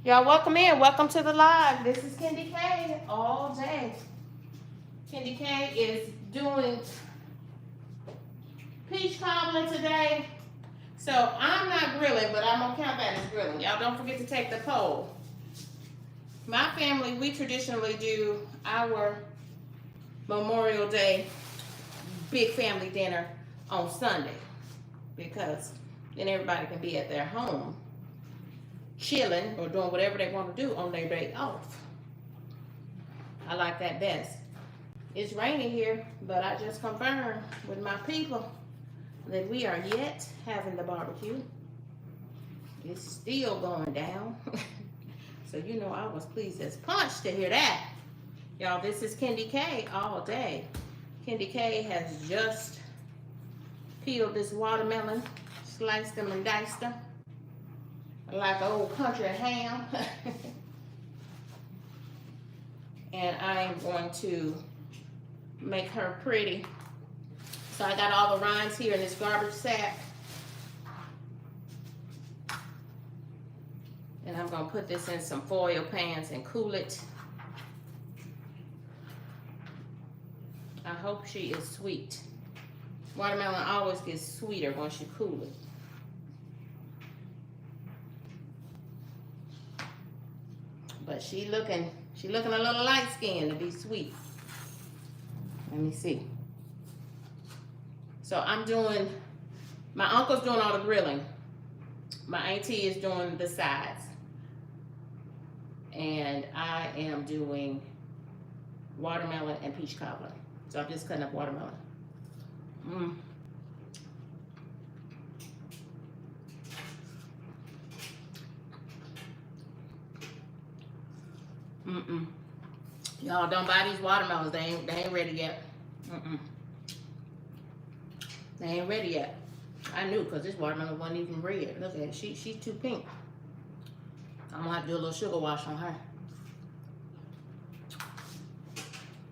Y'all welcome in. Welcome to the live. This is KendyK all day. KendyK is doing peach cobbler today. So I'm not grilling, but I'm gonna count that as grilling. Y'all don't forget to take the poll. My family, we traditionally do our Memorial Day big family dinner on Sunday because then everybody can be at their home chilling or doing whatever they want to do on their day off. I like that best. It's raining here, but I just confirmed with my people that we are yet having the barbecue. It's still going down. So you know I was pleased as punch to hear that. Y'all, this is KendyK all day. KendyK has just peeled this watermelon, sliced them and diced them like an old country ham. And I am going to make her pretty. So I got all the rinds here in this garbage sack. And I'm gonna put this in some foil pans and cool it. I hope she is sweet. Watermelon always gets sweeter once you cool it. But she looking a little light skinned to be sweet. Let me see. So I'm doing, my uncle's doing all the grilling. My auntie is doing the sides. And I am doing watermelon and peach cobbler. So I'm just cutting up watermelon. Y'all don't buy these watermelons. They ain't ready yet. They ain't ready yet. I knew because this watermelon wasn't even red. Look at it. She's too pink. I'm gonna have to do a little sugar wash on her.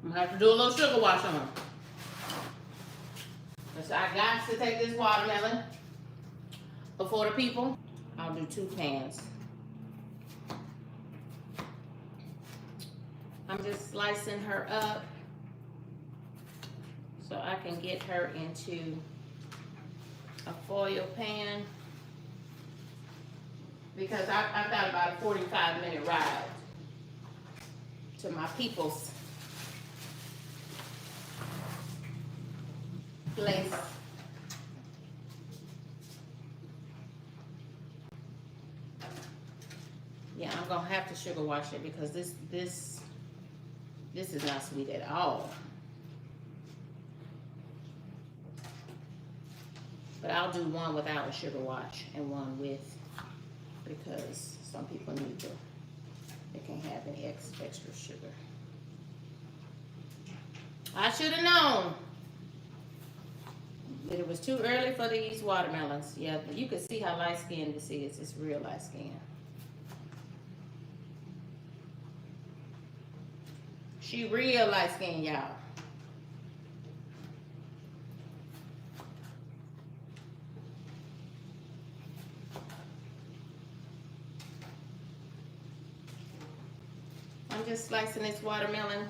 I'm gonna have to do a little sugar wash on her. So I got to take this watermelon before the people. I'll do 2 pans. I'm just slicing her up so I can get her into a foil pan because I've got about a 45-minute ride to my people's place. Yeah, I'm gonna have to sugar wash it because this is not sweet at all. But I'll do one without a sugar wash and one with, because some people they can't have any extra sugar. I should have known. But it was too early for these watermelons. Yeah, you can see how light skinned this is. It's real light skin. She real light skin, y'all. I'm just slicing this watermelon,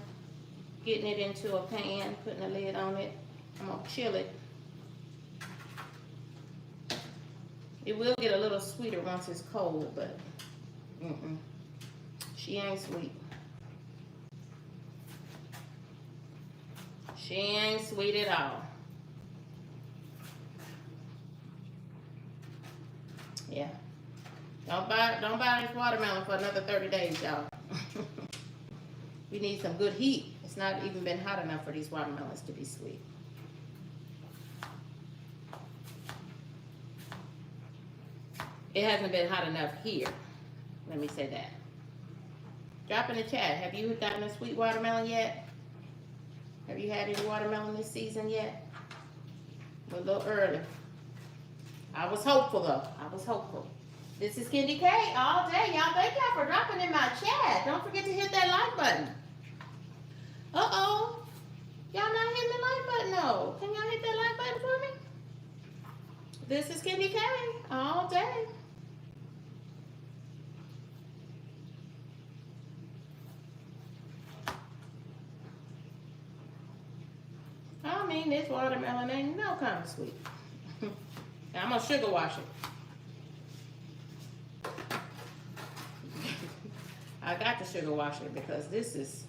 getting it into a pan, putting a lid on it. I'm gonna chill it. It will get a little sweeter once it's cold, but she ain't sweet. She ain't sweet at all. Yeah. Don't buy this watermelon for another 30 days, y'all. We need some good heat. It's not even been hot enough for these watermelons to be sweet. It hasn't been hot enough here. Let me say that. Drop in the chat. Have you gotten a sweet watermelon yet? Have you had any watermelon this season yet? We're a little early. I was hopeful though. I was hopeful. This is KendyK all day. Y'all, thank y'all for dropping in my chat. Don't forget to hit that like button. Uh-oh. Y'all not hitting the like button though. Can y'all hit that like button for me? This is KendyK all day. mean, this watermelon ain't no kind of sweet. Now, I'm gonna sugar wash it. I got to sugar wash it because this is.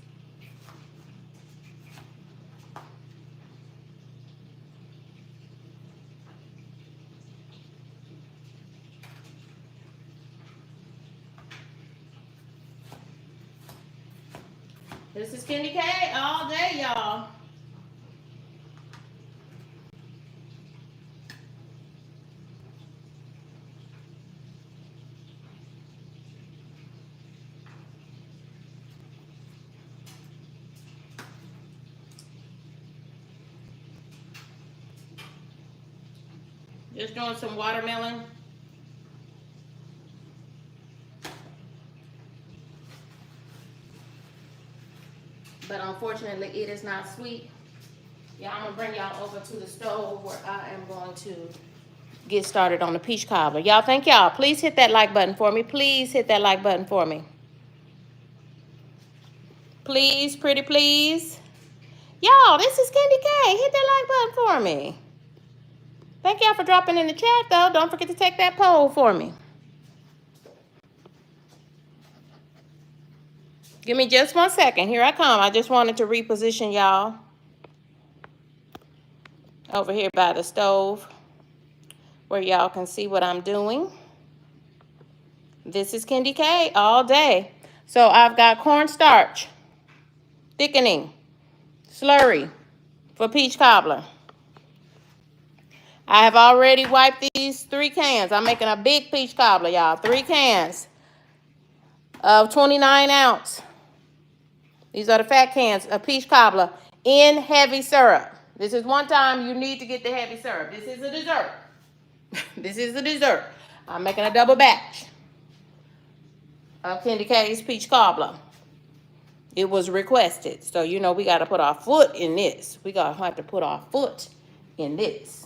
This is KendyK all day, y'all. Just doing some watermelon. But unfortunately, it is not sweet. Yeah, I'm gonna bring y'all over to the stove where I am going to get started on the peach cobbler. Y'all, thank y'all. Please hit that like button for me. Please hit that like button for me. Please, pretty please. Y'all, this is KendyK. Hit that like button for me. Thank y'all for dropping in the chat, though. Don't forget to take that poll for me. Give me just 1 second. Here I come. I just wanted to reposition y'all over here by the stove where y'all can see what I'm doing. This is KendyK all day. So I've got cornstarch, thickening, slurry for peach cobbler. I have already wiped these 3 cans. I'm making a big peach cobbler, y'all. 3 cans of 29 ounce. These are the fat cans of peach cobbler in heavy syrup. This is one time you need to get the heavy syrup. This is a dessert. This is a dessert. I'm making a double batch of KendyK's peach cobbler. It was requested. So, you know, we got to put our foot in this. We got to have to put our foot in this.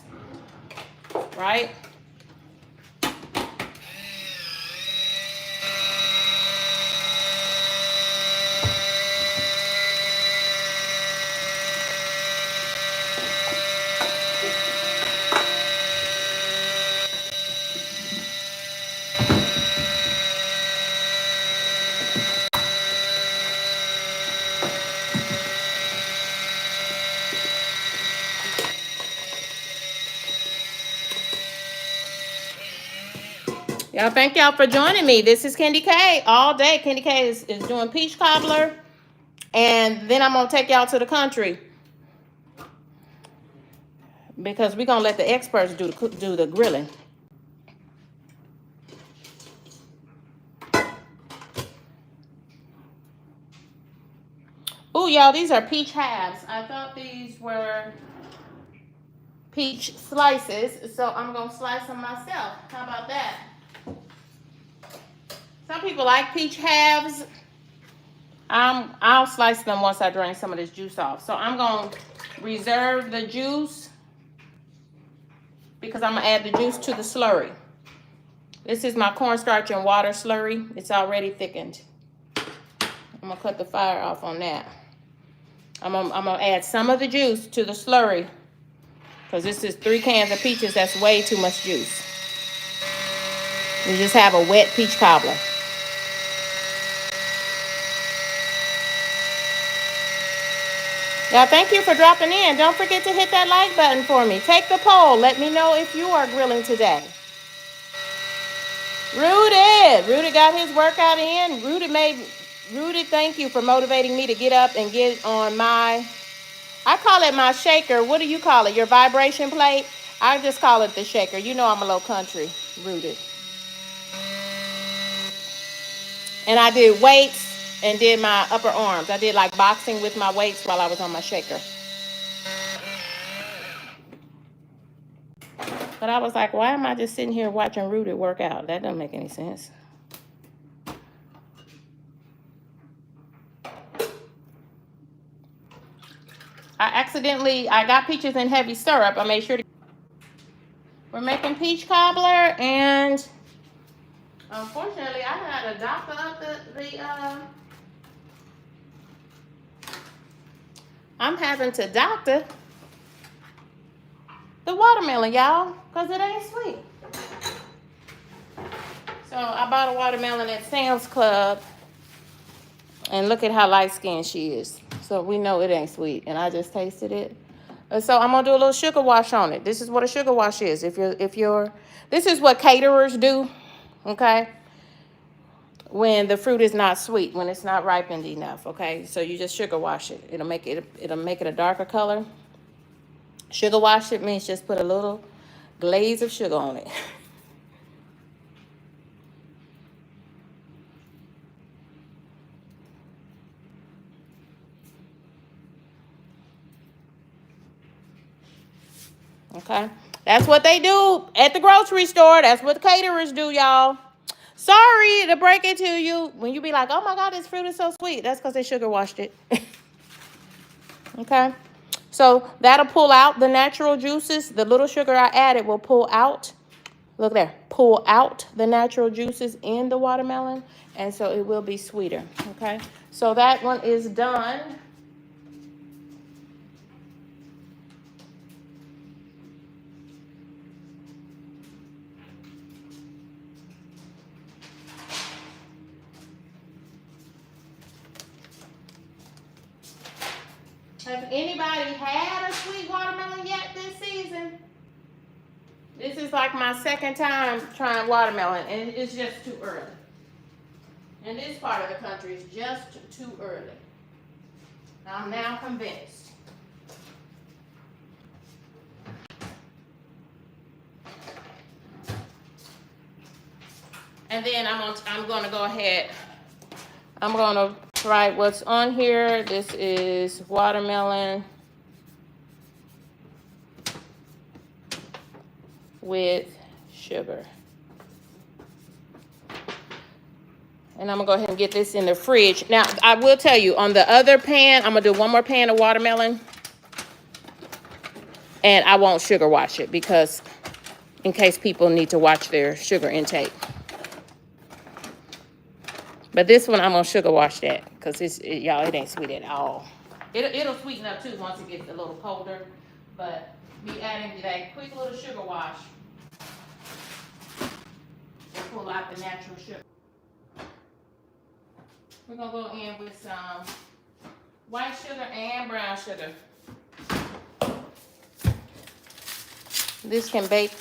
Right? Y'all, thank y'all for joining me. This is KendyK all day. KendyK is doing peach cobbler. And then I'm going to take y'all to the country. Because we're going to let the experts do the grilling. Oh, y'all, these are peach halves. I thought these were peach slices. So I'm going to slice them myself. How about that? Some people like peach halves. I'll slice them once I drain some of this juice off. So I'm going to reserve the juice because I'm going to add the juice to the slurry. This is my cornstarch and water slurry. It's already thickened. I'm going to cut the fire off on that. I'm going to add some of the juice to the slurry because this is 3 cans of peaches. That's way too much juice. We just have a wet peach cobbler. Y'all, thank you for dropping in. Don't forget to hit that like button for me. Take the poll. Let me know if you are grilling today. Rudy got his workout in. Rudy, thank you for motivating me to get up and get on my, I call it my shaker. What do you call it? Your vibration plate? I just call it the shaker. You know I'm a little country, Rudy. And I did weights and did my upper arms. I did like boxing with my weights while I was on my shaker. But I was like, why am I just sitting here watching Rudy work out? That doesn't make any sense. I got peaches in heavy syrup. I made sure to. We're making peach cobbler, and unfortunately, I had a doctor up I'm having to doctor the watermelon, y'all, because it ain't sweet. So I bought a watermelon at Sam's Club, and look at how light-skinned she is. So we know it ain't sweet, and I just tasted it. So I'm gonna do a little sugar wash on it. This is what a sugar wash is. This is what caterers do, okay? When the fruit is not sweet, when it's not ripened enough, okay? So you just sugar wash it. It'll make it a darker color. Sugar wash it means just put a little glaze of sugar on it. Okay? That's what they do at the grocery store. That's what the caterers do, y'all. Sorry to break it to you. When you be like, oh my God, this fruit is so sweet. That's because they sugar washed it. Okay? So that'll pull out the natural juices. The little sugar I added will pull out. Look there. Pull out the natural juices in the watermelon. And so it will be sweeter. Okay? So that one is done. Has anybody had a sweet watermelon yet this season? This is like my second time trying watermelon, and it's just too early. In this part of the country, it's just too early. I'm now convinced. And then I'm gonna go ahead. I'm gonna write what's on here. This is watermelon with sugar. And I'm gonna go ahead and get this in the fridge. Now, I will tell you, on the other pan, I'm gonna do one more pan of watermelon. And I won't sugar wash it because in case people need to watch their sugar intake. But this one, I'm gonna sugar wash that because y'all, it ain't sweet at all. It'll sweeten up too once it gets a little colder. But be adding that quick little sugar wash to pull out the natural sugar. We're gonna go in with some white sugar and brown sugar. This can bake.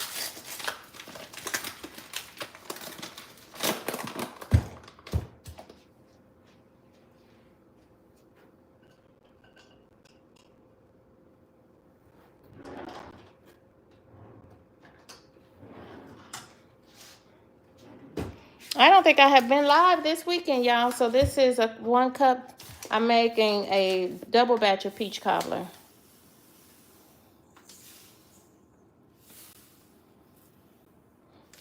I don't think I have been live this weekend, y'all. So this is a 1 cup. I'm making a double batch of peach cobbler.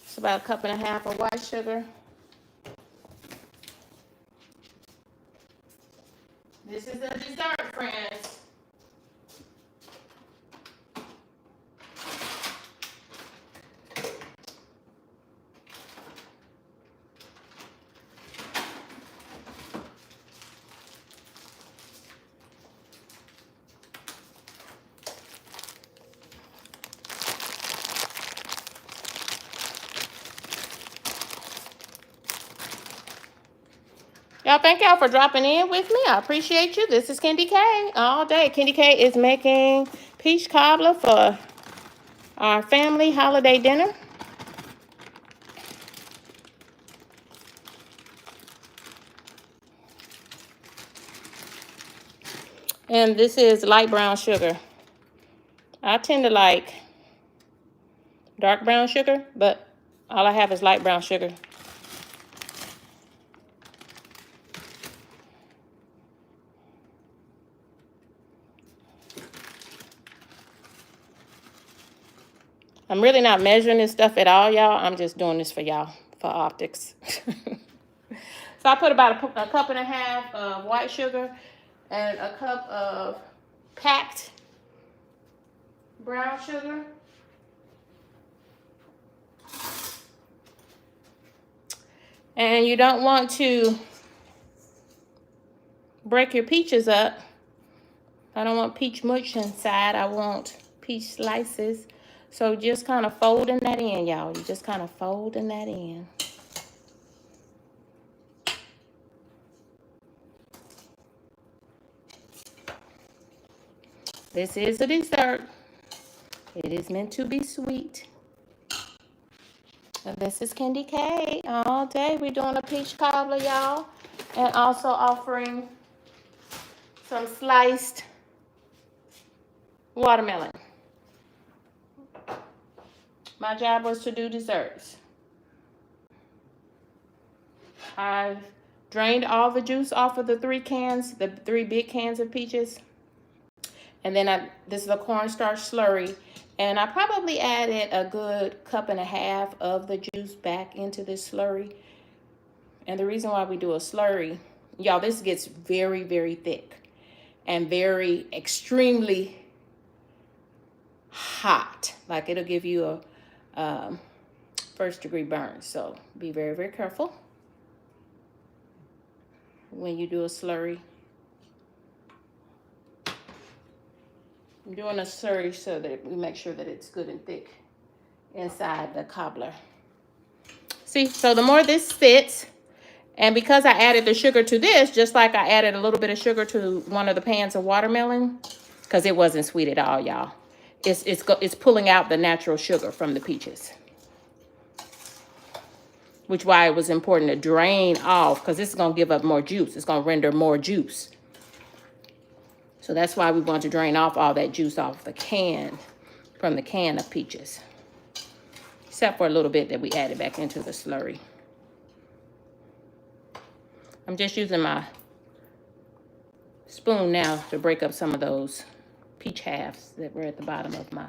It's about 1.5 cups of white sugar. This is a dessert, friends. Y'all, thank y'all for dropping in with me. I appreciate you. This is KendyK all day. KendyK is making peach cobbler for our family holiday dinner. And this is light brown sugar. I tend to like dark brown sugar, but all I have is light brown sugar. I'm really not measuring this stuff at all, y'all. I'm just doing this for y'all, for optics. So I put about a 1.5 cups of white sugar and a cup of packed brown sugar. And you don't want to break your peaches up. I don't want peach mush inside. I want peach slices. So just kind of folding that in, y'all. You just kind of folding that in. This is a dessert. It is meant to be sweet. And this is KendyK. All day we're doing a peach cobbler, y'all. And also offering some sliced watermelon. My job was to do desserts. I drained all the juice off of the 3 cans, the 3 big cans of peaches. And then this is a cornstarch slurry. And I probably added a good 1.5 cups of the juice back into this slurry. And the reason why we do a slurry, y'all, this gets very, very thick and very extremely hot. Like it'll give you a first-degree burn. So be very, very careful when you do a slurry. I'm doing a slurry so that we make sure that it's good and thick inside the cobbler. See, so the more this sits, and because I added the sugar to this, just like I added a little bit of sugar to one of the pans of watermelon, because it wasn't sweet at all, y'all. It's pulling out the natural sugar from the peaches. Which why it was important to drain off, because this is going to give up more juice. It's going to render more juice. So that's why we want to drain off all that juice off the can, from the can of peaches. Except for a little bit that we added back into the slurry. I'm just using my spoon now to break up some of those peach halves that were at the bottom of my.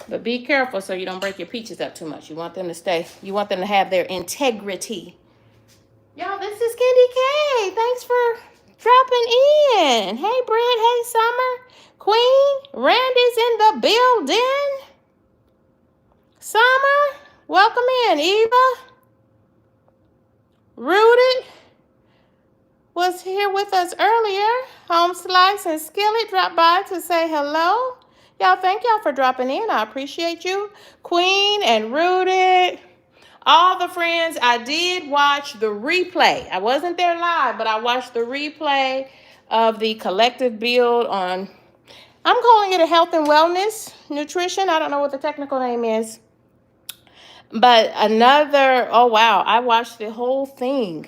But be careful so you don't break your peaches up too much. You want them to have their integrity. Y'all, this is KendyK. Thanks for dropping in. Hey, Brent. Hey, Summer. Queen. Randy's in the building. Summer. Welcome in. Eva. Rooted was here with us earlier. Home Slice and Skillet dropped by to say hello. Y'all, thank y'all for dropping in. I appreciate you. Queen and Rooted. All the friends, I did watch the replay. I wasn't there live, but I watched the replay of the collective build on, I'm calling it a health and wellness nutrition. I don't know what the technical name is. But oh wow, I watched the whole thing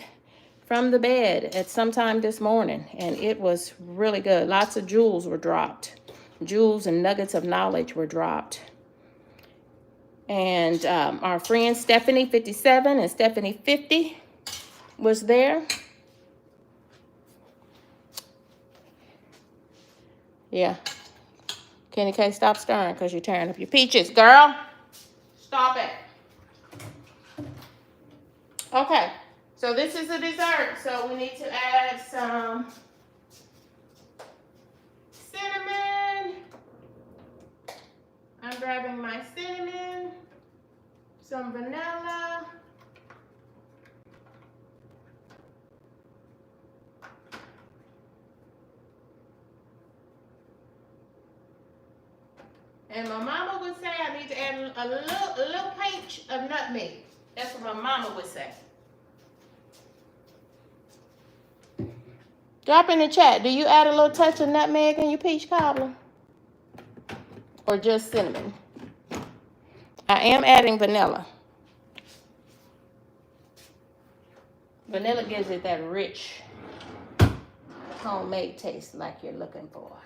from the bed at some time this morning, and it was really good. Lots of jewels were dropped. Jewels and nuggets of knowledge were dropped. And our friend Stephanie 57 and Stephanie 50 was there. Yeah. KendyK, stop stirring because you're tearing up your peaches, girl. Stop it. Okay, so this is a dessert. So we need to add some cinnamon. I'm grabbing my cinnamon, some vanilla, and my mama would say I need to add a little pinch of nutmeg. That's what my mama would say. Drop in the chat. Do you add a little touch of nutmeg in your peach cobbler? Or just cinnamon? I am adding vanilla. Vanilla gives it that rich, homemade taste like you're looking for.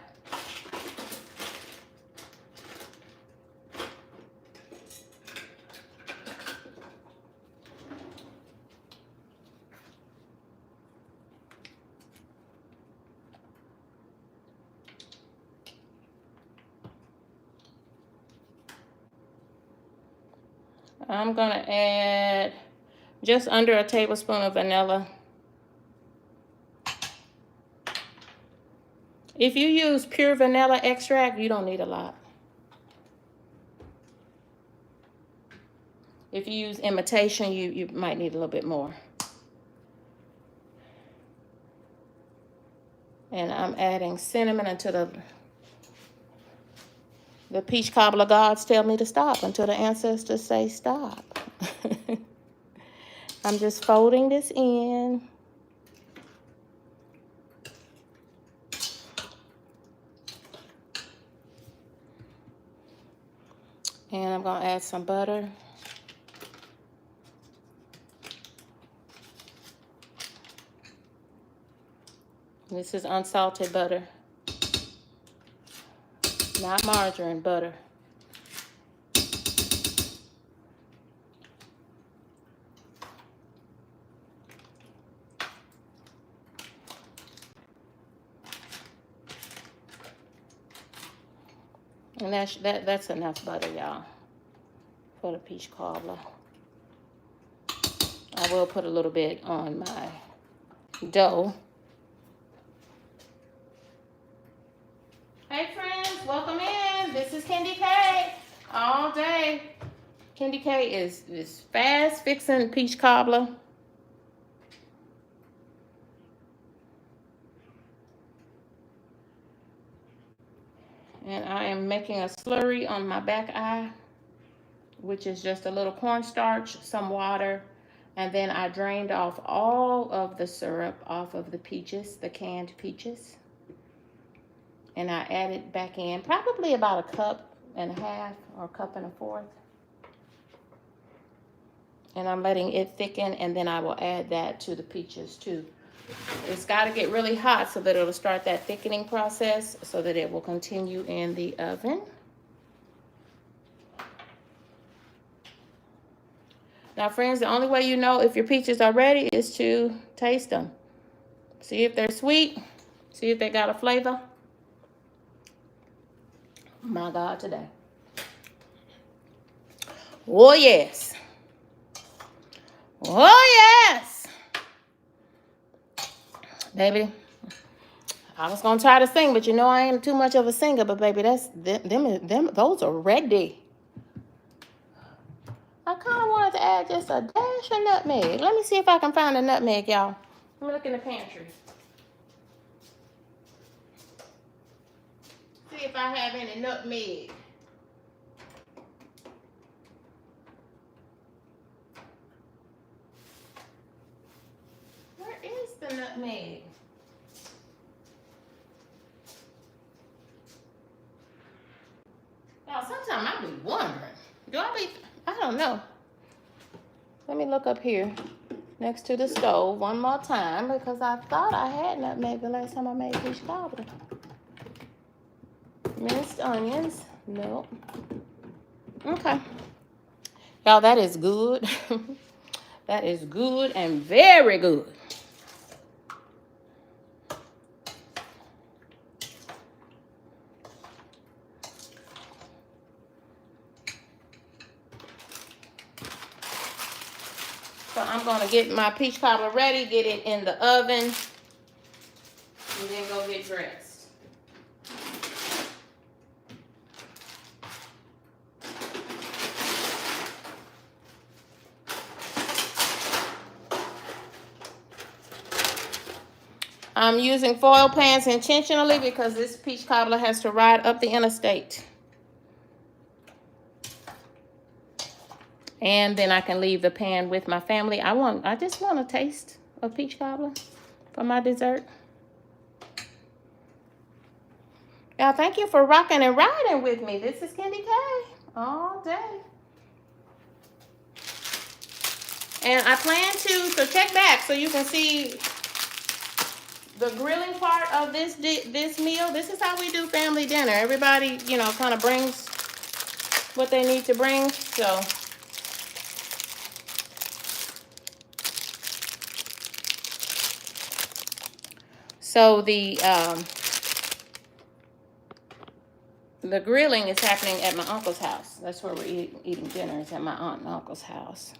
I'm going to add just under a tablespoon of vanilla. If you use pure vanilla extract, you don't need a lot. If you use imitation, you might need a little bit more. And I'm adding cinnamon until The peach cobbler gods tell me to stop until the ancestors say stop. I'm just folding this in. And I'm going to add some butter. This is unsalted butter, not margarine, butter. And that's enough butter, y'all, for the peach cobbler. I will put a little bit on my dough. Hey friends, welcome in. This is KendyK all day. KendyK is fast fixing peach cobbler. And I am making a slurry on my back eye, which is just a little cornstarch, some water, and then I drained off all of the syrup off of the peaches, the canned peaches. And I added back in probably about a cup and a half or a cup and a fourth. And I'm letting it thicken, and then I will add that to the peaches too. It's got to get really hot so that it'll start that thickening process so that it will continue in the oven. Now, friends, the only way you know if your peaches are ready is to taste them. See if they're sweet. See if they got a flavor. My God, today. Oh, yes. Oh, yes. Baby, I was going to try to sing, but you know I ain't too much of a singer. But, baby, those are ready. I kind of wanted to add just a dash of nutmeg. Let me see if I can find a nutmeg, y'all. Let me look in the pantry. See if I have any nutmeg. Where is the nutmeg? Now, sometimes I be wondering. I don't know. Let me look up here next to the stove one more time because I thought I had nutmeg the last time I made peach cobbler. Minced onions. Nope. Okay. Y'all, that is good. That is good and very good. So I'm going to get my peach cobbler ready, get it in the oven, and then go get dressed. I'm using foil pans intentionally because this peach cobbler has to ride up the interstate. And then I can leave the pan with my family. I just want a taste of peach cobbler for my dessert. Y'all, thank you for rocking and riding with me. This is KendyK all day. And I plan to, so check back so you can see the grilling part of this meal. This is how we do family dinner. Everybody, you know, kind of brings what they need to bring. So the grilling is happening at my uncle's house. That's where we're eating dinner, is at my aunt and uncle's house.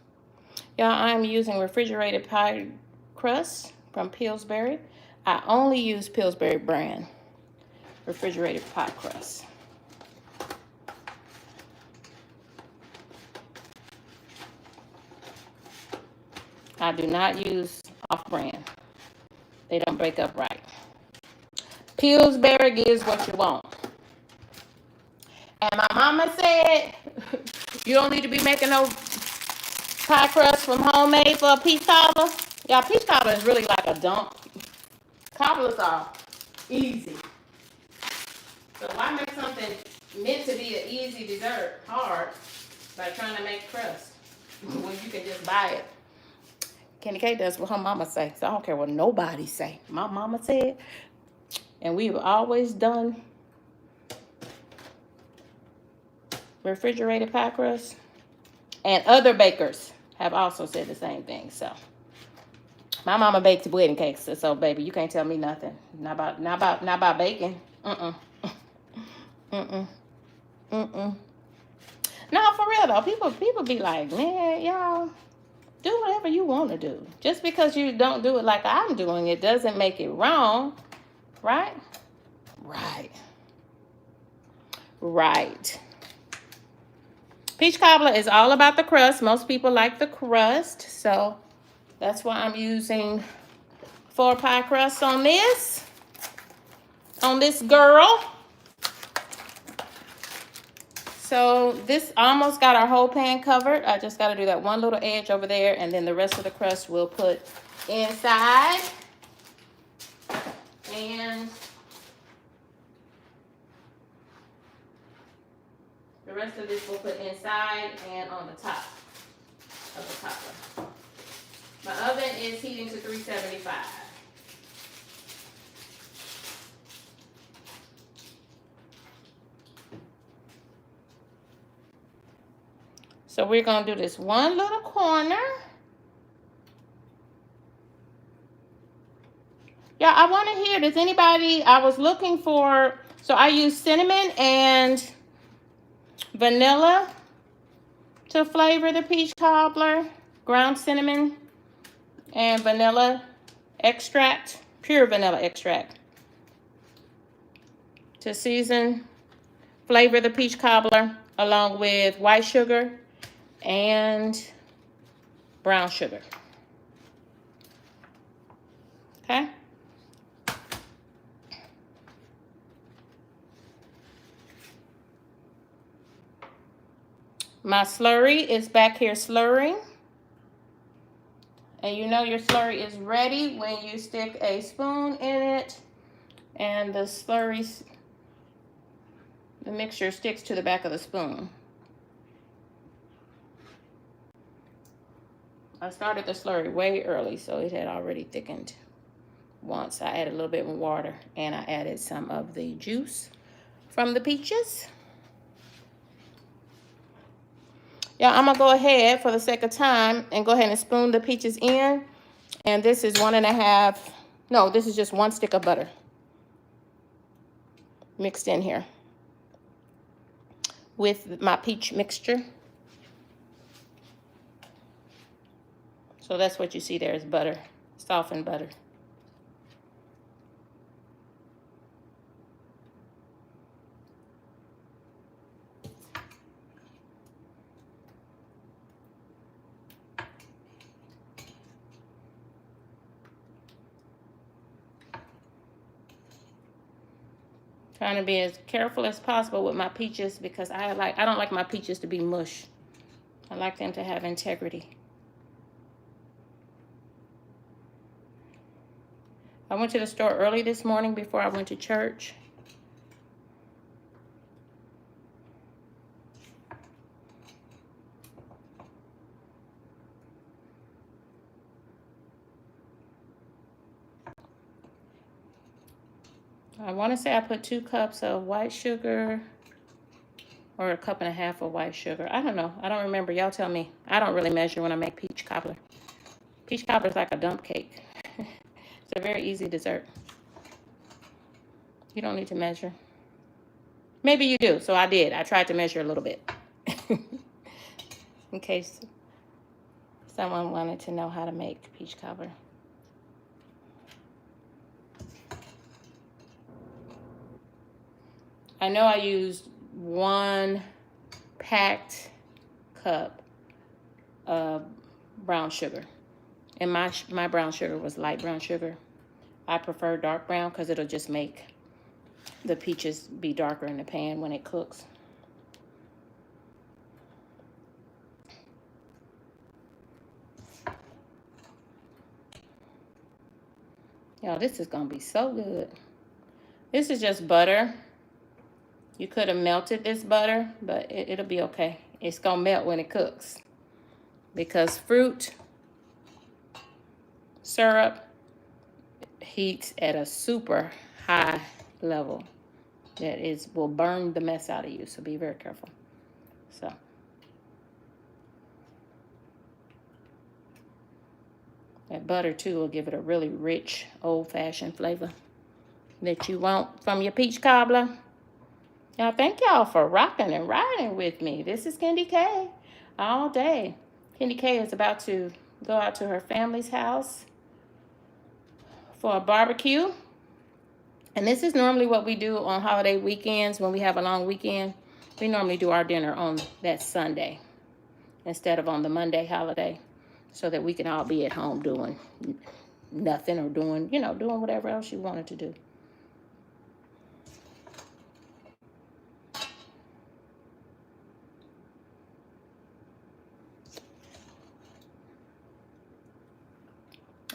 Y'all, I'm using refrigerated pie crust from Pillsbury. I only use Pillsbury brand refrigerated pie crust. I do not use off-brand. They don't break up right. Pillsbury gives what you want. And my mama said, you don't need to be making no pie crust from homemade for a peach cobbler. Y'all, peach cobbler is really like a dump. Cobblers are easy. So why make something meant to be an easy dessert hard by trying to make crust when you can just buy it? KendyK does what her mama say, so I don't care what nobody say. My mama said, and we've always done refrigerated pie crust, and other bakers have also said the same thing. So my mama baked wedding cakes, so baby, you can't tell me nothing. Not about baking. Mm-mm. No, for real though. People be like, man, y'all, do whatever you want to do. Just because you don't do it like I'm doing it doesn't make it wrong, right? Right. Peach cobbler is all about the crust. Most people like the crust, so that's why I'm using 4 pie crusts on this girl. So this almost got our whole pan covered. I just got to do that one little edge over there, and then the rest of the crust we'll put inside. And the rest of this we'll put inside and on the top of the cobbler. My oven is heating to 375. So we're going to do this one little corner. Yeah, I want to hear, does anybody, I was looking for, so I use cinnamon and vanilla to flavor the peach cobbler. Ground cinnamon and vanilla extract, pure vanilla extract, to flavor the peach cobbler, along with white sugar and brown sugar. Okay. My slurry is back here slurring. And you know your slurry is ready when you stick a spoon in it and the mixture sticks to the back of the spoon. I started the slurry way early, so it had already thickened once. I added a little bit more water, and I added some of the juice from the peaches. Yeah, I'm gonna go ahead for the sake of time and go ahead and spoon the peaches in. And this is this is just 1 stick of butter mixed in here with my peach mixture. So that's what you see there is butter, softened butter. Trying to be as careful as possible with my peaches because I don't like my peaches to be mush. I like them to have integrity. I went to the store early this morning before I went to church. I want to say I put 2 cups of white sugar or 1.5 cups of white sugar. I don't know. I don't remember. Y'all tell me. I don't really measure when I make peach cobbler. Peach cobbler is like a dump cake. It's a very easy dessert. You don't need to measure. Maybe you do. So I did. I tried to measure a little bit. In case someone wanted to know how to make peach cobbler. I know I used 1 packed cup of brown sugar. And my brown sugar was light brown sugar. I prefer dark brown because it'll just make the peaches be darker in the pan when it cooks. Y'all, this is gonna be so good. This is just butter. You could have melted this butter, but it'll be okay. It's gonna melt when it cooks. Because fruit syrup heats at a super high level that will burn the mess out of you. So be very careful. So that butter too will give it a really rich old-fashioned flavor that you want from your peach cobbler. Y'all, thank y'all for rocking and riding with me. This is KendyK all day. KendyK is about to go out to her family's house for a barbecue. And this is normally what we do on holiday weekends when we have a long weekend. We normally do our dinner on that Sunday instead of on the Monday holiday so that we can all be at home doing nothing or doing whatever else you wanted to do.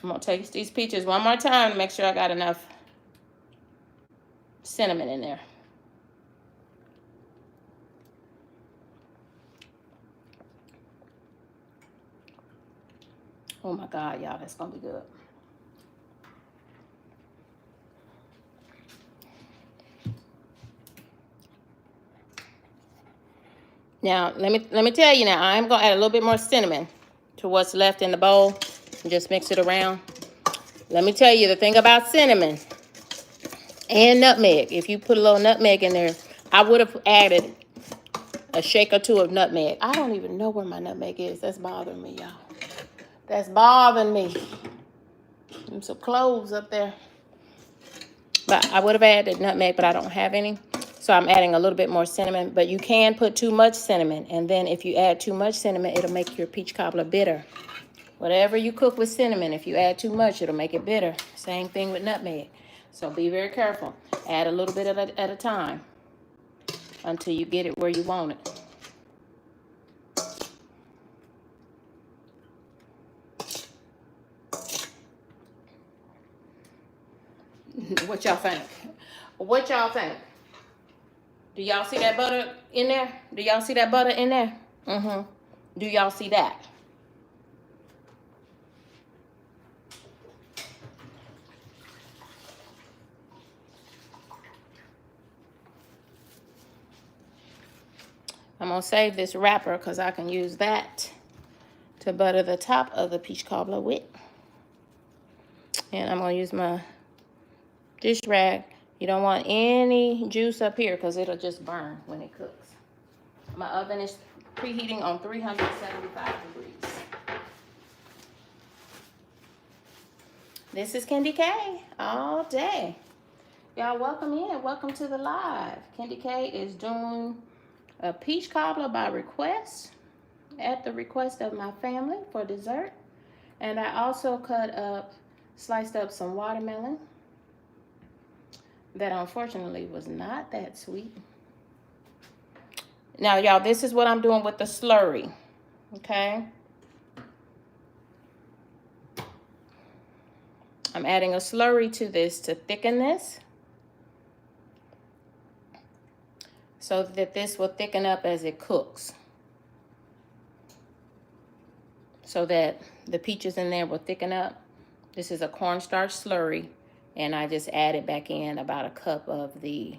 I'm going to taste these peaches one more time to make sure I got enough cinnamon in there. Oh my God, y'all, that's going to be good. Now, let me tell you now, I'm going to add a little bit more cinnamon to what's left in the bowl. And just mix it around. Let me tell you the thing about cinnamon and nutmeg. If you put a little nutmeg in there, I would have added a shake or two of nutmeg. I don't even know where my nutmeg is. That's bothering me, y'all. That's bothering me. There's some cloves up there. But I would have added nutmeg, but I don't have any. So I'm adding a little bit more cinnamon. But you can put too much cinnamon. And then if you add too much cinnamon, it'll make your peach cobbler bitter. Whatever you cook with cinnamon, if you add too much, it'll make it bitter. Same thing with nutmeg. So be very careful. Add a little bit at a time until you get it where you want it. What y'all think? What y'all think? Do y'all see that butter in there? Do y'all see that butter in there? Do y'all see that? I'm going to save this wrapper because I can use that to butter the top of the peach cobbler with. And I'm going to use my dish rag. You don't want any juice up here because it'll just burn when it cooks. My oven is preheating on 375 degrees. This is KendyK all day. Y'all, welcome in. Welcome to the live. KendyK is doing a peach cobbler by request, at the request of my family for dessert. And I also sliced up some watermelon that unfortunately was not that sweet. Now, y'all, this is what I'm doing with the slurry, okay? I'm adding a slurry to this to thicken this, so that this will thicken up as it cooks. So that the peaches in there will thicken up. This is a cornstarch slurry, and I just added back in about a cup of the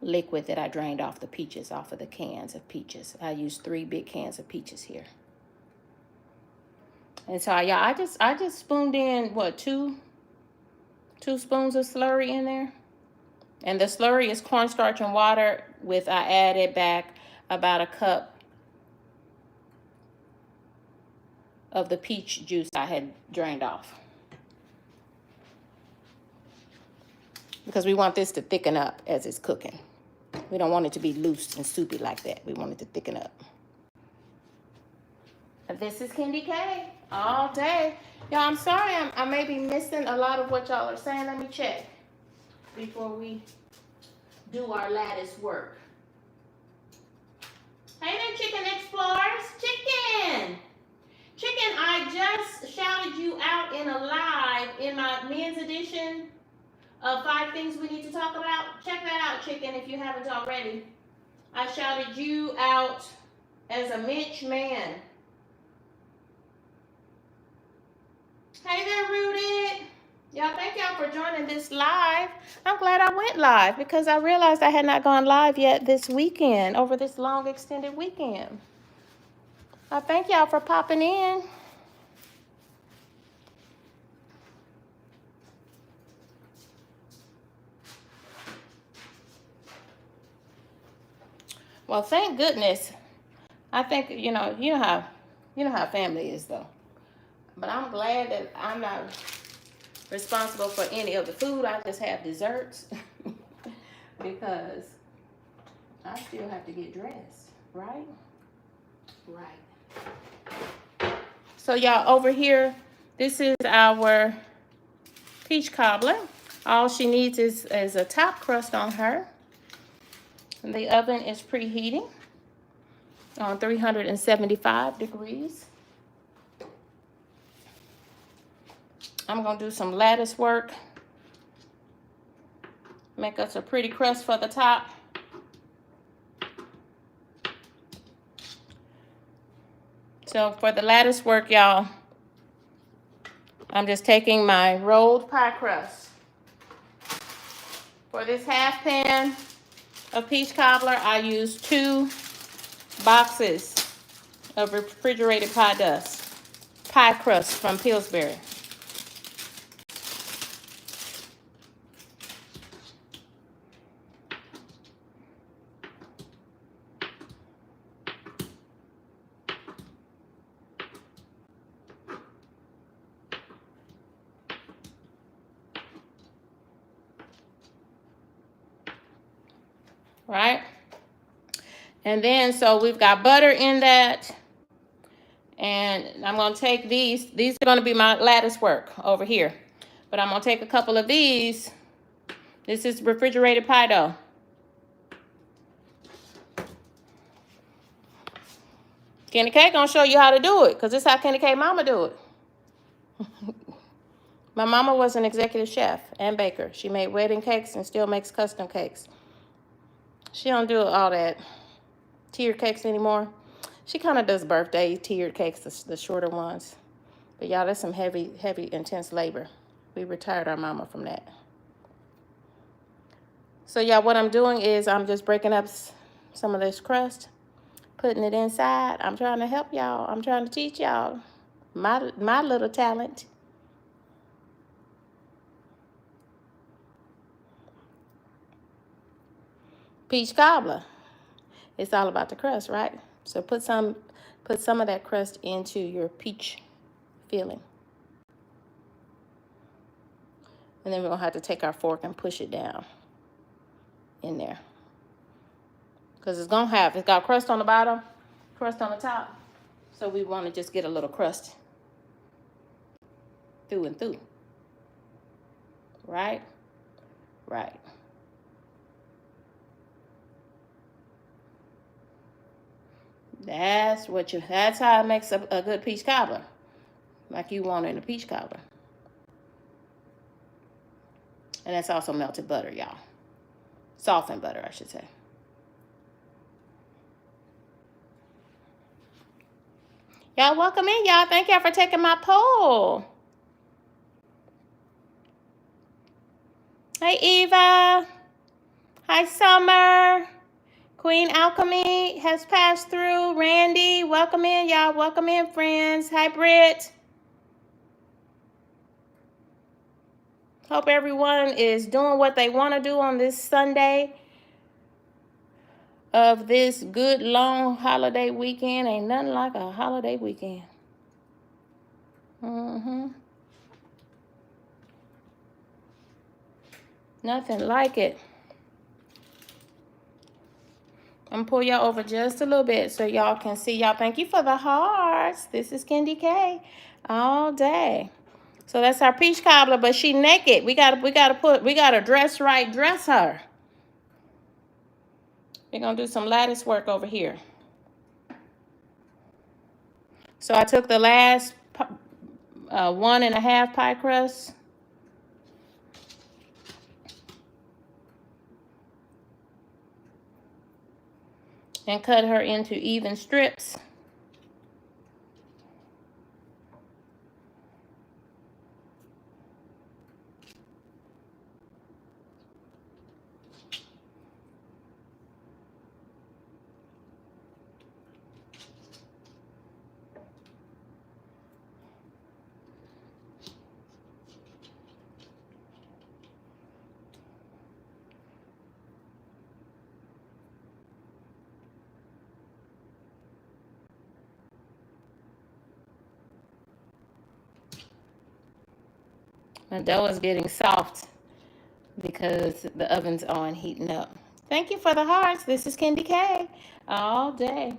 liquid that I drained off the peaches, off of the cans of peaches. I used 3 big cans of peaches here. And so, yeah, I just spooned in, what, two spoons of slurry in there? And the slurry is cornstarch and water with, I added back about a cup of the peach juice I had drained off. Because we want this to thicken up as it's cooking. We don't want it to be loose and soupy like that. We want it to thicken up. This is KendyK all day. Y'all, I'm sorry I may be missing a lot of what y'all are saying. Let me check before we do our lattice work. Hey there, chicken explorers. Chicken, I just shouted 5 things we need to talk about. Check that out, chicken, if you haven't already. I shouted you out as a Mitch man. Hey there, Rooted. Y'all, thank y'all for joining this live. I'm glad I went live because I realized I had not gone live yet this weekend, over this long extended weekend. I thank y'all for popping in. Well, thank goodness. I think you know how family is though. But I'm glad that I'm not responsible for any of the food. I just have desserts because I still have to get dressed, right? Right. So y'all, over here, this is our peach cobbler. All she needs is a top crust on her. And the oven is preheating on 375 degrees. I'm gonna do some lattice work. Make us a pretty crust for the top. So for the lattice work, y'all, I'm just taking my rolled pie crust. For this half pan of peach cobbler, I use 2 boxes of refrigerated pie dust, pie crust from Pillsbury. Right? And then, so we've got butter in that. And I'm going to take these. These are going to be my lattice work over here. But I'm going to take a couple of these. This is refrigerated pie dough. KendyK going to show you how to do it, because this is how KendyK mama do it. My mama was an executive chef and baker. She made wedding cakes and still makes custom cakes. She don't do all that tiered cakes anymore. She kind of does birthday tiered cakes, the shorter ones. But y'all, that's some heavy, intense labor. We retired our mama from that. So y'all, what I'm doing is I'm just breaking up some of this crust, putting it inside. I'm trying to help y'all. I'm trying to teach y'all my little talent. Peach cobbler. It's all about the crust, right? So put some of that crust into your peach filling. And then we're gonna have to take our fork and push it down in there. Because it's got crust on the bottom, crust on the top. So we want to just get a little crust through and through. Right? Right. That's how it makes a good peach cobbler. Like you want in a peach cobbler. And that's also melted butter, y'all. Softened butter, I should say. Y'all, welcome in, y'all. Thank y'all for taking my poll. Hey, Eva. Hi, Summer. Queen Alchemy has passed through. Randy, welcome in, y'all. Welcome in, friends. Hi, Britt. Hope everyone is doing what they want to do on this Sunday of this good long holiday weekend. Ain't nothing like a holiday weekend. Nothing like it. I'm gonna pull y'all over just a little bit so y'all can see. Y'all, thank you for the hearts. This is KendyK all day. So that's our peach cobbler, but she naked. We gotta dress her. We're gonna do some lattice work over here. So I took the last 1.5 pie crust. and cut her into even strips. My dough is getting soft because the oven's on, heating up. Thank you for the hearts. This is KendyK all day.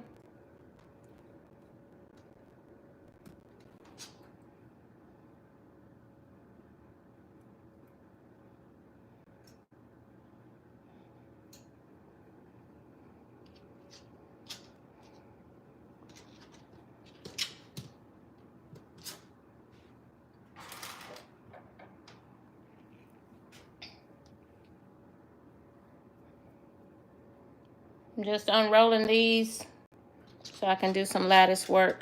I'm just unrolling these so I can do some lattice work.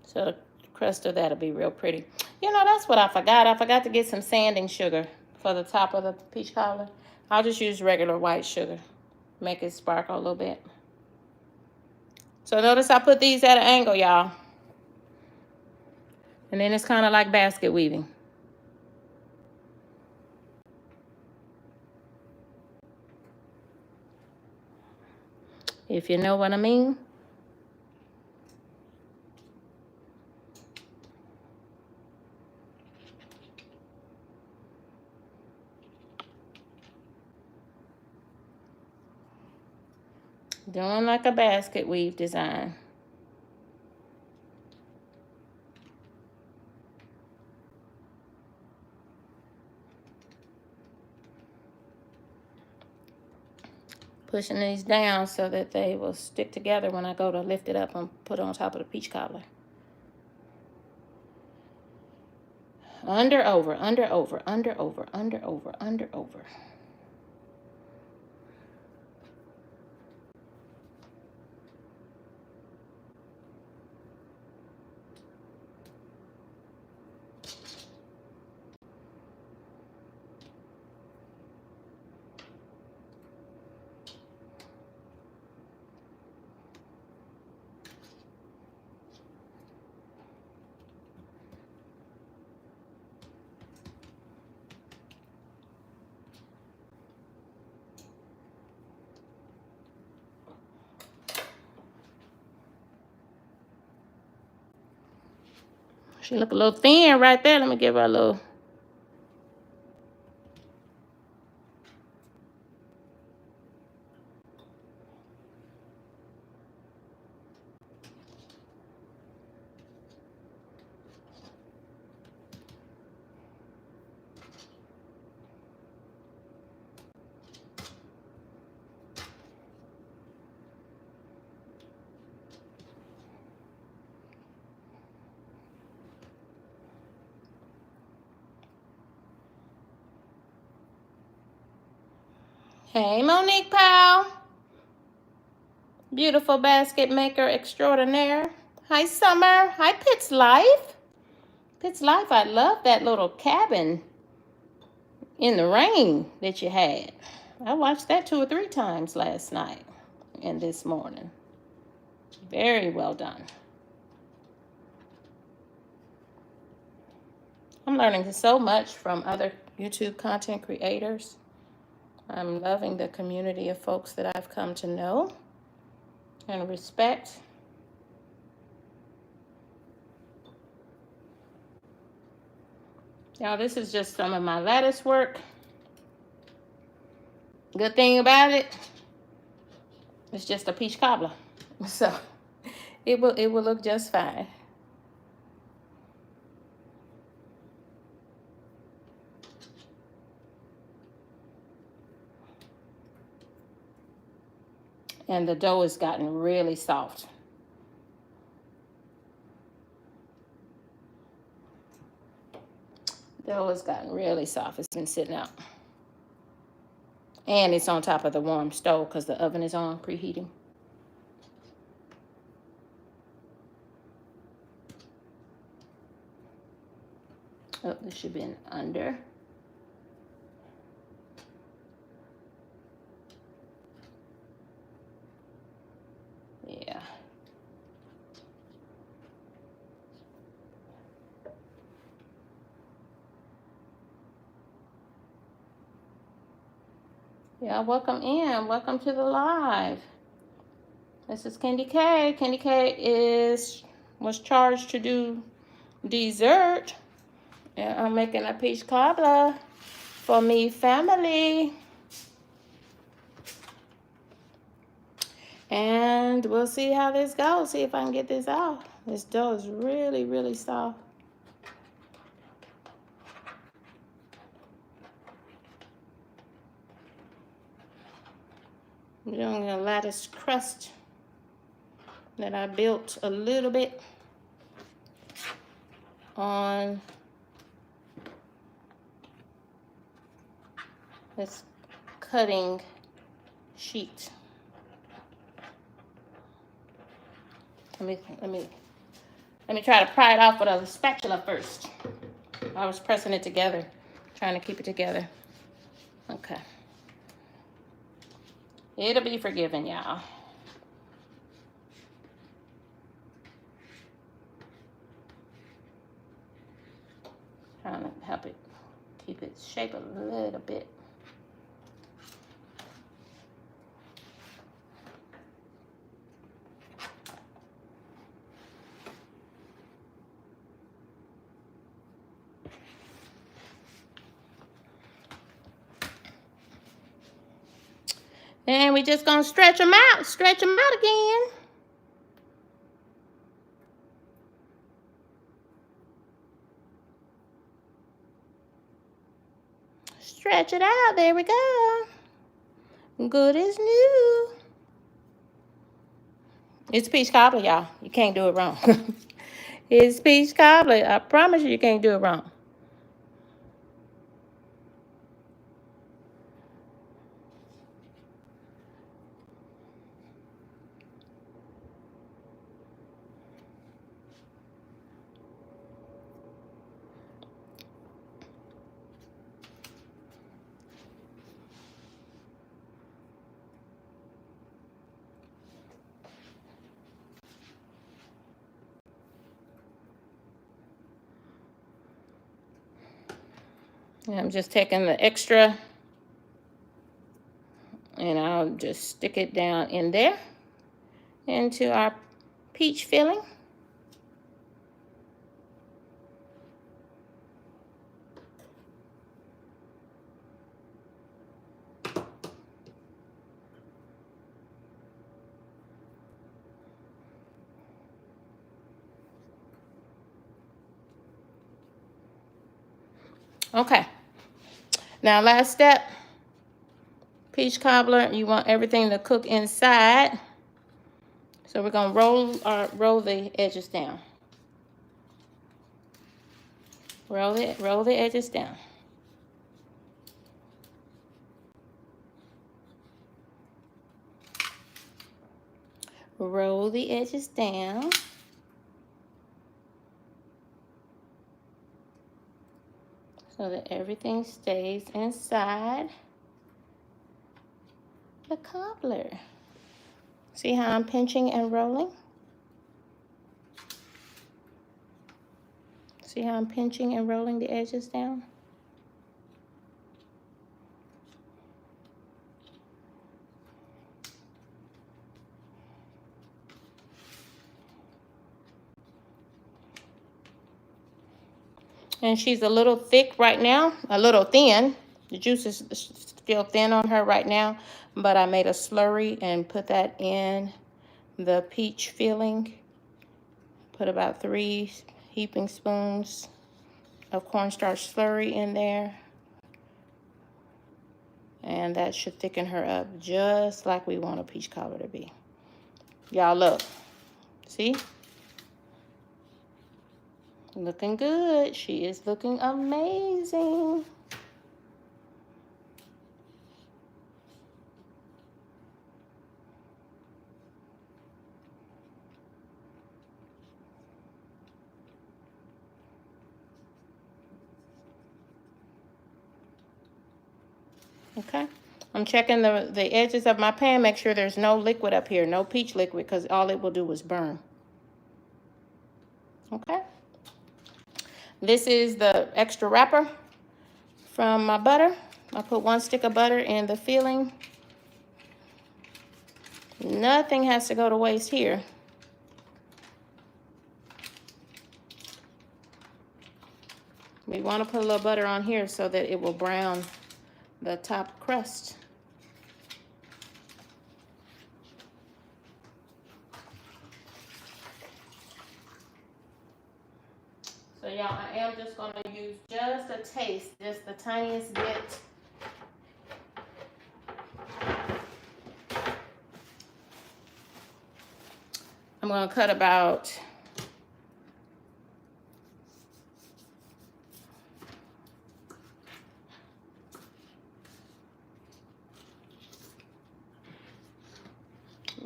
So the crust of that'll be real pretty. You know, that's what I forgot. I forgot to get some sanding sugar for the top of the peach cobbler. I'll just use regular white sugar. Make it sparkle a little bit. So notice I put these at an angle, y'all. And then it's kind of like basket weaving. If you know what I mean. Doing like a basket weave design. Pushing these down so that they will stick together when I go to lift it up and put it on top of the peach cobbler. Under, over, under, over, under, over, under, over, under, over. She look a little thin right there. Let me give her a little. Hey, Monique Powell. Beautiful basket maker extraordinaire. Hi, Summer. Hi, Pitts Life. Pitts Life, I love that little cabin in the rain that you had. I watched that 2 or 3 times last night and this morning. Very well done. I'm learning so much from other YouTube content creators. I'm loving the community of folks that I've come to know and respect. Y'all, this is just some of my lattice work. Good thing about it, it's just a peach cobbler. So it will look just fine. And the dough has gotten really soft. The dough has gotten really soft. It's been sitting out. And it's on top of the warm stove because the oven is on, preheating. Oh, this should be under. Yeah. Yeah, welcome in. Welcome to the live. This is KendyK. KendyK was charged to do dessert. And I'm making a peach cobbler for me family. And we'll see how this goes. See if I can get this off. This dough is really, really soft. I'm doing a lattice crust that I built a little bit on this cutting sheet. Let me try to pry it off with a spatula first. I was pressing it together, trying to keep it together. Okay. It'll be forgiven, y'all. Trying to help it keep its shape a little bit. And we just gonna stretch them out again. Stretch it out, there we go. Good as new. It's peach cobbler, y'all. You can't do it wrong. It's peach cobbler. I promise you can't do it wrong. And I'm just taking the extra and I'll just stick it down in there into our peach filling. Okay. Now last step, peach cobbler, you want everything to cook inside. So we're gonna roll the edges down. Roll the edges down. Roll the edges down. So that everything stays inside the cobbler. See how I'm pinching and rolling? See how I'm pinching and rolling the edges down? And she's a little thick right now, a little thin. The juice is still thin on her right now, but I made a slurry and put that in the peach filling. Put about 3 heaping spoons of cornstarch slurry in there. And that should thicken her up just like we want a peach cobbler to be. Y'all look, see? Looking good. She is looking amazing. Okay. I'm checking the edges of my pan, make sure there's no liquid up here, no peach liquid, because all it will do is burn. Okay. This is the extra wrapper from my butter. I put 1 stick of butter in the filling. Nothing has to go to waste here. We want to put a little butter on here so that it will brown the top crust. So y'all, I am just going to use just a taste, just the tiniest bit. I'm going to cut about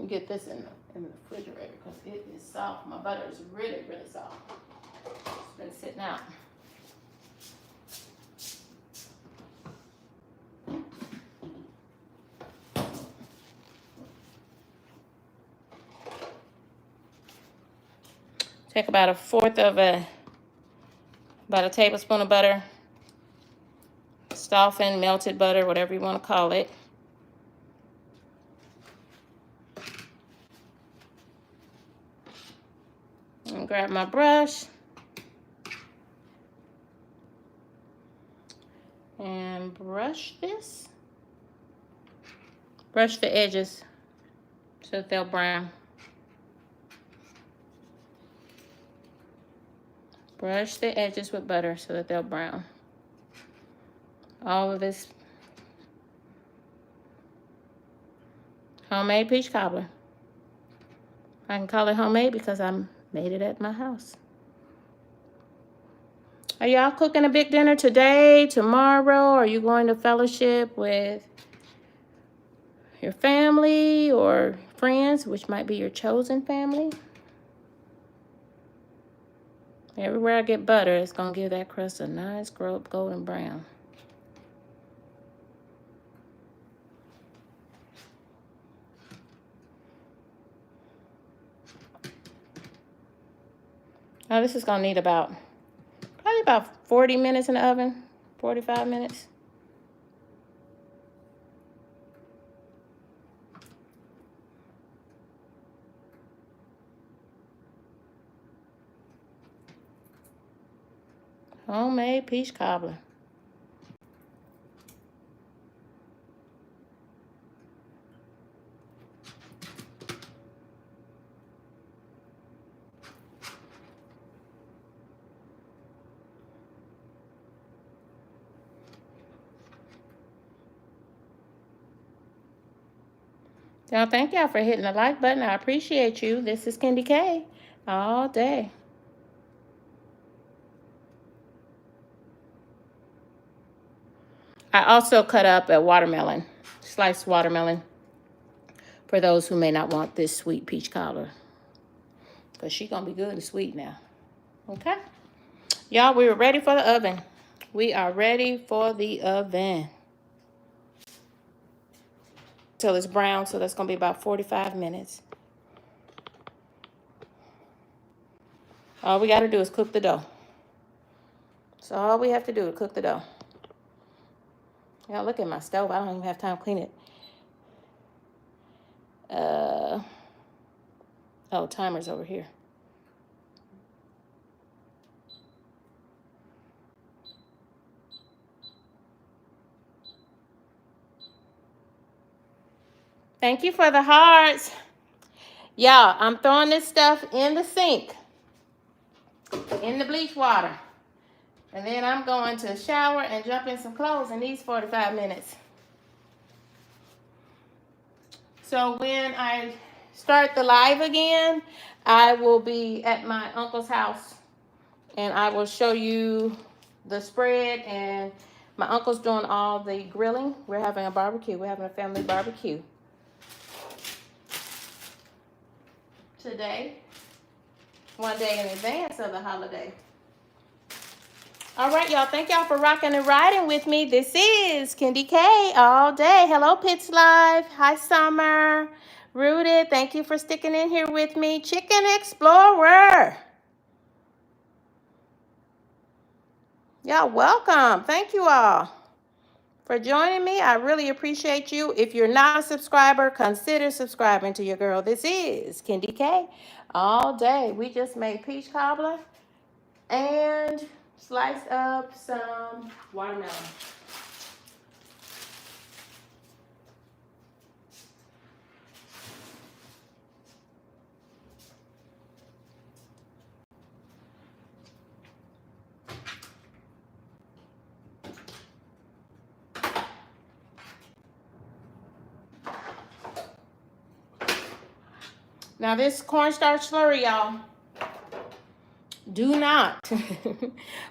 get this in the refrigerator because it is soft. My butter is really, really soft. It's been sitting out. Take about about a tablespoon of butter, softened, melted butter, whatever you want to call it. And grab my brush and brush this. Brush the edges so that they'll brown. Brush the edges with butter so that they'll brown. All of this homemade peach cobbler. I can call it homemade because I made it at my house. Are y'all cooking a big dinner today, tomorrow? Are you going to fellowship with your family or friends, which might be your chosen family? Everywhere I get butter, it's going to give that crust a nice golden brown. Now this is going to need probably about 40 minutes in the oven, 45 minutes. Homemade peach cobbler. Y'all, thank y'all for hitting the like button. I appreciate you. This is KendyK all day. I also cut up a watermelon, sliced watermelon, for those who may not want this sweet peach cobbler. Because she's going to be good and sweet now. Okay? Y'all, we are ready for the oven. We are ready for the oven. Till it's brown, so that's going to be about 45 minutes. All we got to do is cook the dough. So all we have to do is cook the dough. Y'all, look at my stove. I don't even have time to clean it. Oh, timer's over here. Thank you for the hearts. Y'all, I'm throwing this stuff in the sink, in the bleach water. And then I'm going to shower and jump in some clothes in these 45 minutes. So when I start the live again, I will be at my uncle's house. And I will show you the spread. And my uncle's doing all the grilling. We're having a barbecue. We're having a family barbecue today. One day in advance of the holiday. All right, y'all. Thank y'all for rocking and riding with me. This is KendyK all day. Hello, Pitts Live. Hi, Summer. Rooted. Thank you for sticking in here with me. Chicken Explorer. Y'all, welcome. Thank you all for joining me. I really appreciate you. If you're not a subscriber, consider subscribing to your girl. This is KendyK all day. We just made peach cobbler and sliced up some watermelon. Now this cornstarch slurry, y'all, do not,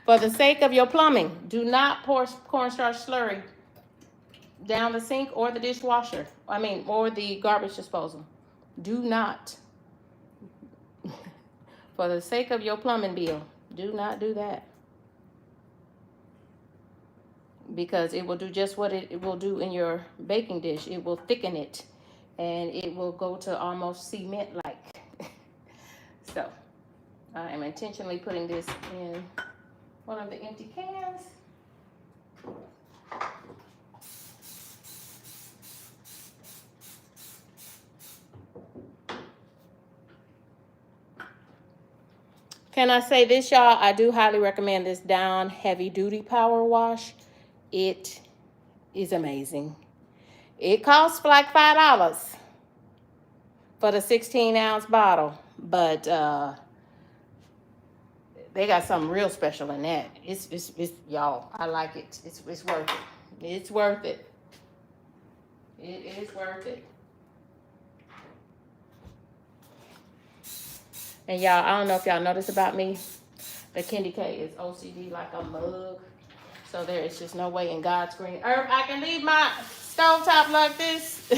for the sake of your plumbing, do not pour cornstarch slurry down the sink or the dishwasher. Or the garbage disposal. Do not. For the sake of your plumbing bill, do not do that. Because it will do just what it will do in your baking dish. It will thicken it. And it will go to almost cement-like. So, I am intentionally putting this in one of the empty cans. Can I say this, y'all? I do highly recommend this Dawn Heavy Duty Power Wash. It is amazing. It costs like $5 for the 16-ounce bottle, but they got something real special in that. It's y'all, I like it. It's worth it. It's worth it. It is worth it. And y'all, I don't know if y'all notice about me, but KendyK is OCD like a mug. So there is just no way in God's green earth I can leave my stovetop like this.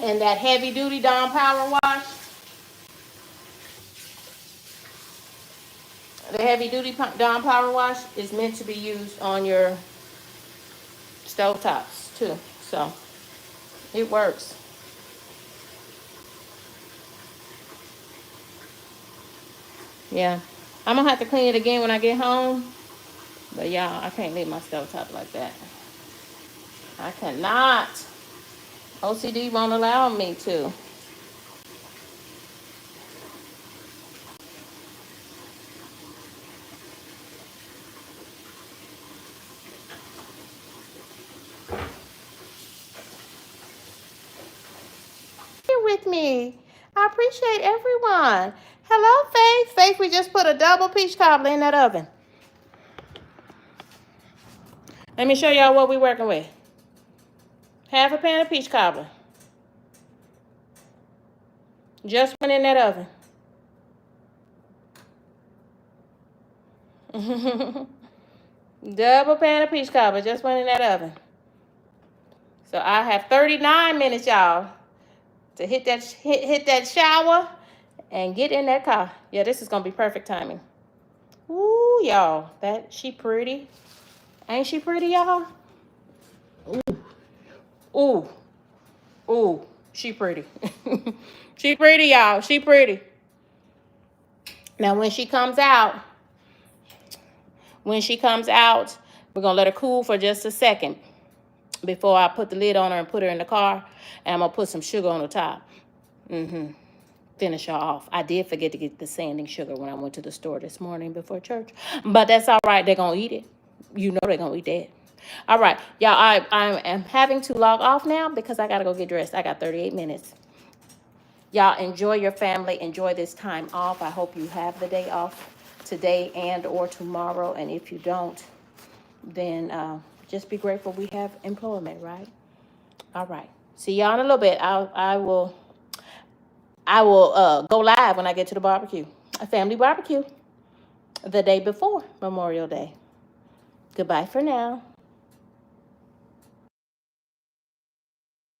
And that heavy duty Dawn Power Wash. The heavy duty Dawn Power Wash is meant to be used on your stovetops too. So it works. Yeah. I'm gonna have to clean it again when I get home. But y'all, I can't leave my stovetop like that. I cannot. OCD won't allow me to. Here with me. I appreciate everyone. Hello, Faith. Faith, we just put a double peach cobbler in that oven. Let me show y'all what we're working with. Half a pan of peach cobbler. Just went in that oven. Double pan of peach cobbler just went in that oven. So I have 39 minutes, y'all, to hit that shower and get in that car. Yeah, this is gonna be perfect timing. Ooh, y'all, she pretty. Ain't she pretty, y'all? Ooh. Ooh, she pretty. She pretty, y'all. She pretty. Now, when she comes out, we're going to let her cool for just a second before I put the lid on her and put her in the car. And I'm going to put some sugar on the top. Finish her off. I did forget to get the sanding sugar when I went to the store this morning before church. But that's all right. They're going to eat it. You know they're going to eat that. All right, y'all, I am having to log off now because I got to go get dressed. I got 38 minutes. Y'all, enjoy your family. Enjoy this time off. I hope you have the day off today and or tomorrow. And if you don't, then just be grateful we have employment, right? All right. See y'all in a little bit. I will go live when I get to the barbecue. A family barbecue the day before Memorial Day. Goodbye for now.